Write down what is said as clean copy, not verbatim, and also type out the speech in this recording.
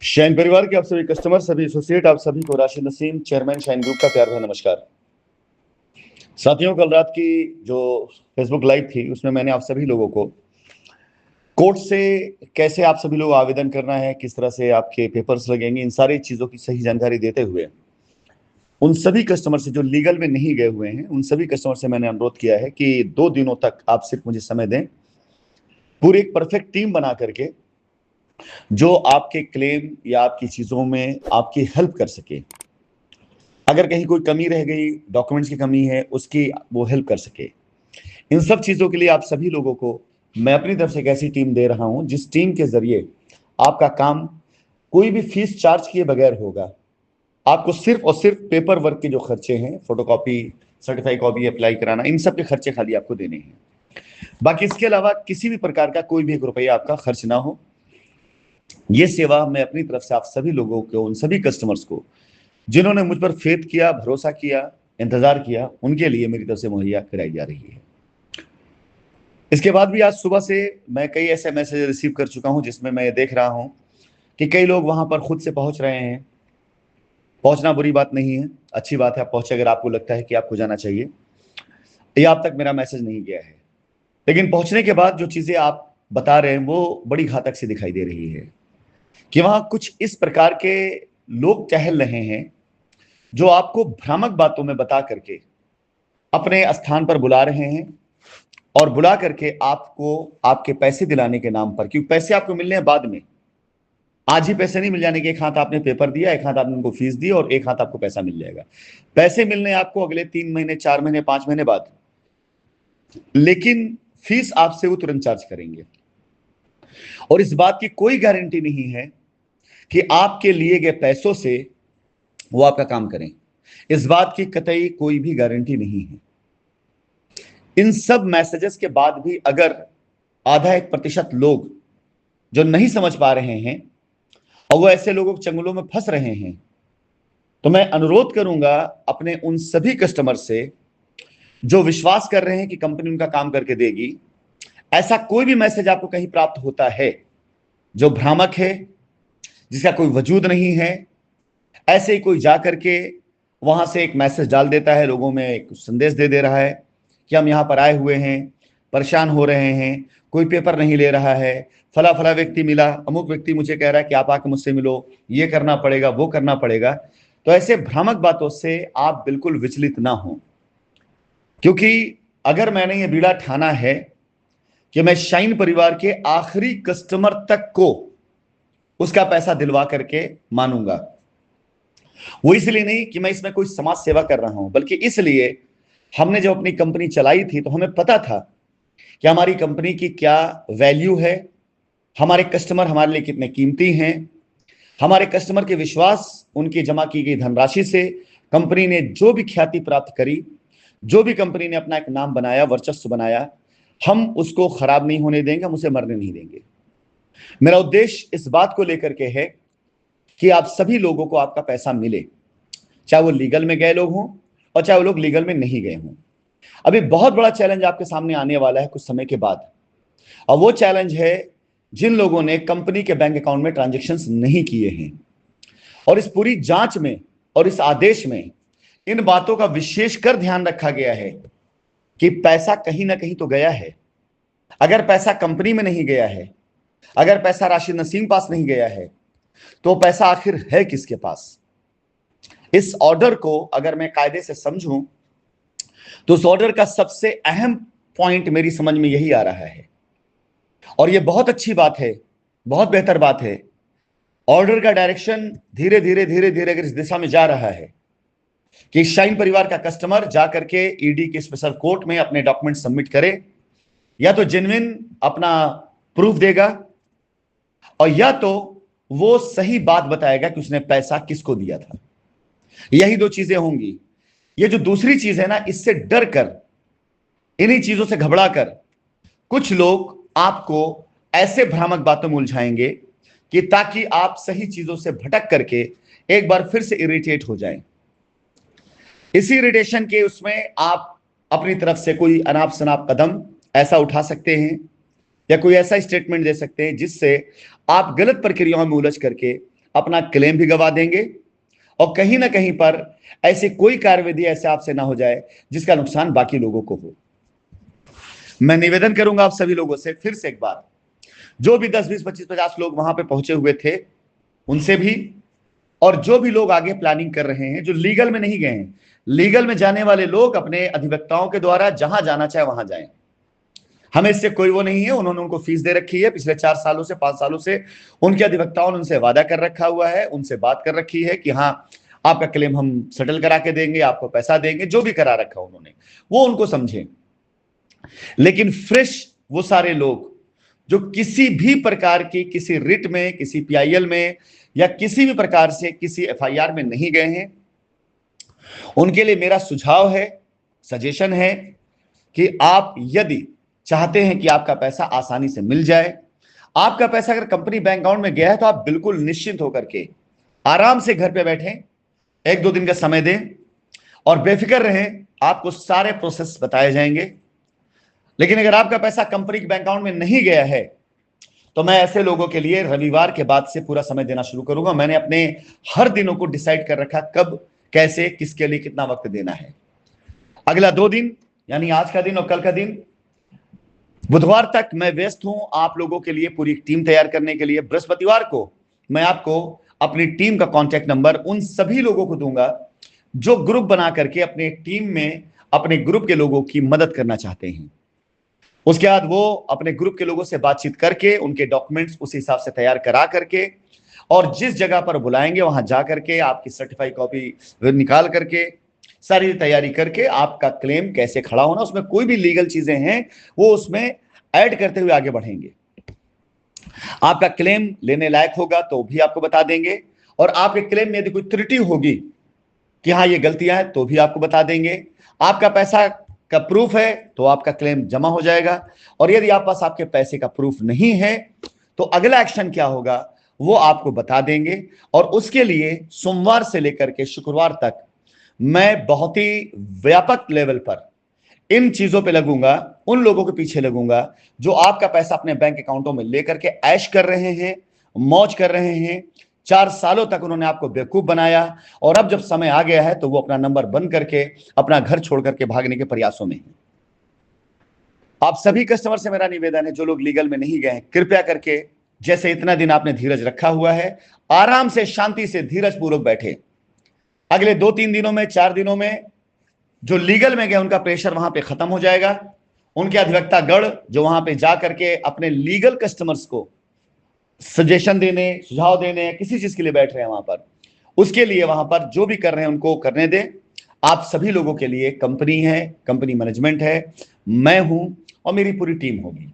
Shine परिवार के आप सभी कस्टमर, सभी एसोसिएट, आप सभी को Rashid Naseem, chairman shine group का प्यार भरा नमस्कार। साथियों, कल रात की जो फेसबुक लाइव थी उसमें मैंने आप सभी लोगों को कोर्ट से कैसे आप सभी लोग आवेदन करना है, किस तरह से आपके पेपर्स लगेंगे, इन सारी चीजों की सही जानकारी देते हुए उन सभी कस्टमर से जो लीगल में नहीं गए हुए हैं, उन सभी कस्टमर से मैंने अनुरोध किया है कि 2 दिनों तक आप सिर्फ मुझे समय दें, पूरी एक परफेक्ट टीम बना करके जो आपके क्लेम या आपकी चीजों में आपकी हेल्प कर सके। अगर कहीं कोई कमी रह गई, डॉक्यूमेंट्स की कमी है, उसकी वो हेल्प कर सके। इन सब चीजों के लिए आप सभी लोगों को मैं अपनी तरफ से एक ऐसी टीम दे रहा हूं जिस टीम के जरिए आपका काम कोई भी फीस चार्ज किए बगैर होगा। आपको सिर्फ और सिर्फ पेपर वर्क के जो खर्चे हैं, फोटोकॉपी, सर्टिफाइड कॉपी अप्लाई कराना, इन सब के खर्चे खाली आपको देने हैं। बाकी इसके अलावा किसी भी प्रकार का कोई भी 1 रुपया आपका खर्च ना हो। ये सेवा मैं अपनी तरफ से आप सभी लोगों को, उन सभी कस्टमर्स को जिन्होंने मुझ पर फेथ किया, भरोसा किया, इंतजार किया, उनके लिए मेरी तरफ से मुहैया कराई जा रही है। इसके बाद भी आज सुबह से मैं कई ऐसे मैसेज रिसीव कर चुका हूं जिसमें मैं ये देख रहा हूं कि कई लोग वहां पर खुद से पहुंच रहे हैं। पहुंचना बुरी बात नहीं है, अच्छी बात है, आप पहुंचे अगर आपको लगता है कि आपको जाना चाहिए। ये आप तक मेरा मैसेज नहीं गया है, लेकिन पहुंचने के बाद जो चीजें आप बता रहे हैं वो बड़ी घातक सी दिखाई दे रही है कि वहां कुछ इस प्रकार के लोग टहल रहे हैं जो आपको भ्रामक बातों में बता करके अपने स्थान पर बुला रहे हैं और बुला करके आपको आपके पैसे दिलाने के नाम पर, क्योंकि पैसे आपको मिलने हैं बाद में, आज ही पैसे नहीं मिल जाने के। एक हाथ आपने पेपर दिया, एक हाथ आपने उनको फीस दी और एक हाथ आपको पैसा मिल जाएगा। पैसे मिलने आपको अगले 3 महीने, 4 महीने, 5 महीने बाद, लेकिन फीस आपसे वो तुरंत चार्ज करेंगे। और इस बात की कोई गारंटी नहीं है कि आपके लिए गए पैसों से वो आपका काम करें। इस बात की कतई कोई भी गारंटी नहीं है। इन सब मैसेजेस के बाद भी अगर आधा 1% लोग जो नहीं समझ पा रहे हैं और वो ऐसे लोगों के चंगुलों में फंस रहे हैं, तो मैं अनुरोध करूंगा अपने उन सभी कस्टमर से जो विश्वास कर रहे हैं कि कंपनी उनका काम करके देगी, ऐसा कोई भी मैसेज आपको कहीं प्राप्त होता है जो भ्रामक है, जिसका कोई वजूद नहीं है, ऐसे ही कोई जा करके वहां से एक मैसेज डाल देता है, लोगों में एक संदेश दे दे रहा है कि हम यहां पर आए हुए हैं, परेशान हो रहे हैं, कोई पेपर नहीं ले रहा है, फला फला व्यक्ति मिला, अमुक व्यक्ति मुझे कह रहा है कि आप आके मुझसे मिलो, ये करना पड़ेगा, वो करना पड़ेगा। तो ऐसे भ्रामक बातों से आप बिल्कुल विचलित ना हो, क्योंकि अगर मैंने ये बीड़ा ठाना है कि मैं शाइन परिवार के आखिरी कस्टमर तक को उसका पैसा दिलवा करके मानूंगा, वो इसलिए नहीं कि मैं इसमें कोई समाज सेवा कर रहा हूं, बल्कि इसलिए हमने जब अपनी कंपनी चलाई थी तो हमें पता था कि हमारी कंपनी की क्या वैल्यू है, हमारे कस्टमर हमारे लिए कितने कीमती हैं, हमारे कस्टमर के विश्वास, उनकी जमा की गई धनराशि से कंपनी ने जो भी ख्याति प्राप्त करी, जो भी कंपनी ने अपना एक नाम बनाया, वर्चस्व बनाया, हम उसको खराब नहीं होने देंगे, हम उसे मरने नहीं देंगे। मेरा उद्देश्य इस बात को लेकर के है कि आप सभी लोगों को आपका पैसा मिले, चाहे वो लीगल में गए लोग हों और चाहे वो लोग लीगल में नहीं गए हों। अभी बहुत बड़ा चैलेंज आपके सामने आने वाला है कुछ समय के बाद, और वो चैलेंज है जिन लोगों ने कंपनी के बैंक अकाउंट में ट्रांजैक्शंस नहीं किए हैं। और इस पूरी जांच में और इस आदेश में इन बातों का विशेषकर ध्यान रखा गया है कि पैसा कहीं ना कहीं तो गया है। अगर पैसा कंपनी में नहीं गया है, अगर पैसा राशिद नसीम पास नहीं गया है, तो पैसा आखिर है किसके पास? इस ऑर्डर को अगर मैं कायदे से समझूं तो उस ऑर्डर का सबसे अहम पॉइंट मेरी समझ में यही आ रहा है, और यह बहुत अच्छी बात है, बहुत बेहतर बात है। ऑर्डर का डायरेक्शन धीरे धीरे धीरे धीरे अगर इस दिशा में जा रहा है कि शाइन परिवार का कस्टमर जाकर के ईडी के स्पेशल कोर्ट में अपने डॉक्यूमेंट सबमिट करे, या तो जेन्युइन अपना प्रूफ देगा और या तो वो सही बात बताएगा कि उसने पैसा किसको दिया था। यही दो चीजें होंगी। ये जो दूसरी चीज है ना, इससे डर कर, इन्हीं चीजों से घबरा कर कुछ लोग आपको ऐसे भ्रामक बातों में उलझाएंगे कि ताकि आप सही चीजों से भटक करके एक बार फिर से इरिटेट हो जाएं। इसी इरिटेशन के उसमें आप अपनी तरफ से कोई अनाप शनाप कदम ऐसा उठा सकते हैं या कोई ऐसा स्टेटमेंट दे सकते हैं जिससे आप गलत प्रक्रियाओं में उलझ करके अपना क्लेम भी गवा देंगे और कहीं ना कहीं पर ऐसे कोई कार्यविधि ऐसे आपसे ना हो जाए जिसका नुकसान बाकी लोगों को हो। मैं निवेदन करूंगा आप सभी लोगों से फिर से एक बार, जो भी 10, 20, 25, 50 लोग वहां पे पहुंचे हुए थे उनसे भी, और जो भी लोग आगे प्लानिंग कर रहे हैं जो लीगल में नहीं गए हैं, लीगल में जाने वाले लोग अपने अधिवक्ताओं के द्वारा जहां जाना चाहे वहां जाएं। हमें इससे कोई वो नहीं है, उन्होंने उनको फीस दे रखी है, पिछले 4 सालों से 5 सालों से उनके अधिवक्ताओं ने उनसे वादा कर रखा हुआ है, उनसे बात कर रखी है कि हाँ आपका क्लेम हम सेटल करा के देंगे, आपको पैसा देंगे, जो भी करा रखा उन्होंने वो उनको समझे। लेकिन फ्रेश वो सारे लोग जो किसी भी प्रकार की किसी रिट में, किसी पीआईएल में या किसी भी प्रकार से किसी एफआईआर में नहीं गए हैं, उनके लिए मेरा सुझाव है, सजेशन है कि आप यदि चाहते हैं कि आपका पैसा आसानी से मिल जाए, आपका पैसा अगर कंपनी बैंक अकाउंट में गया है तो आप बिल्कुल निश्चिंत होकर के आराम से घर पे बैठें, 1-2 दिन का समय दें और बेफिक्र रहें, आपको सारे प्रोसेस बताए जाएंगे। लेकिन अगर आपका पैसा कंपनी के बैंक अकाउंट में नहीं गया है तो मैं ऐसे लोगों के लिए रविवार के बाद से पूरा समय देना शुरू करूंगा। मैंने अपने हर दिनों को डिसाइड कर रखा, कब, कैसे, किसके लिए कितना वक्त देना है। अगला 2 दिन यानी आज का दिन और कल का दिन, बुधवार तक मैं व्यस्त हूं आप लोगों के लिए पूरी टीम तैयार करने के लिए। बृहस्पतिवार को मैं आपको अपनी टीम का कांटेक्ट नंबर उन सभी लोगों को दूंगा जो ग्रुप बना करके अपने टीम में अपने ग्रुप के लोगों की मदद करना चाहते हैं। उसके बाद वो अपने ग्रुप के लोगों से बातचीत करके उनके डॉक्यूमेंट्स उस हिसाब से तैयार करा करके और जिस जगह पर बुलाएंगे वहां जा करके आपकी सर्टिफाइड कॉपी निकाल करके सारी तैयारी करके आपका क्लेम कैसे खड़ा होना, उसमें कोई भी लीगल चीजें हैं वो उसमें ऐड करते हुए आगे बढ़ेंगे। आपका क्लेम लेने लायक होगा तो भी आपको बता देंगे, और आपके क्लेम में यदि कोई त्रुटि होगी कि हाँ ये गलतियां हैं तो भी आपको बता देंगे। आपका पैसा का प्रूफ है तो आपका क्लेम जमा हो जाएगा, और यदि आप पास आपके पैसे का प्रूफ नहीं है तो अगला एक्शन क्या होगा वो आपको बता देंगे। और उसके लिए सोमवार से लेकर के शुक्रवार तक मैं बहुत ही व्यापक लेवल पर इन चीजों पे लगूंगा, उन लोगों के पीछे लगूंगा जो आपका पैसा अपने बैंक अकाउंटों में लेकर के ऐश कर रहे हैं, मौज कर रहे हैं। 4 सालों तक उन्होंने आपको बेवकूफ बनाया और अब जब समय आ गया है तो वो अपना नंबर बंद करके अपना घर छोड़ करके भागने के प्रयासों में है। आप सभी कस्टमर से मेरा निवेदन है, जो लोग लीगल में नहीं गए हैं, कृपया करके जैसे इतना दिन आपने धीरज रखा हुआ है, आराम से शांति से धीरज पूर्वक बैठे। अगले 2-3 दिनों में, 4 दिनों में जो लीगल में गए उनका प्रेशर वहां पे खत्म हो जाएगा। उनके अधिवक्ता गढ़ जो वहां पे जा करके अपने लीगल कस्टमर्स को सजेशन देने, सुझाव देने, किसी चीज के लिए बैठ रहे हैं वहां पर, उसके लिए वहां पर जो भी कर रहे हैं उनको करने दें। आप सभी लोगों के लिए कंपनी है, कंपनी मैनेजमेंट है, मैं हूं और मेरी पूरी टीम होगी।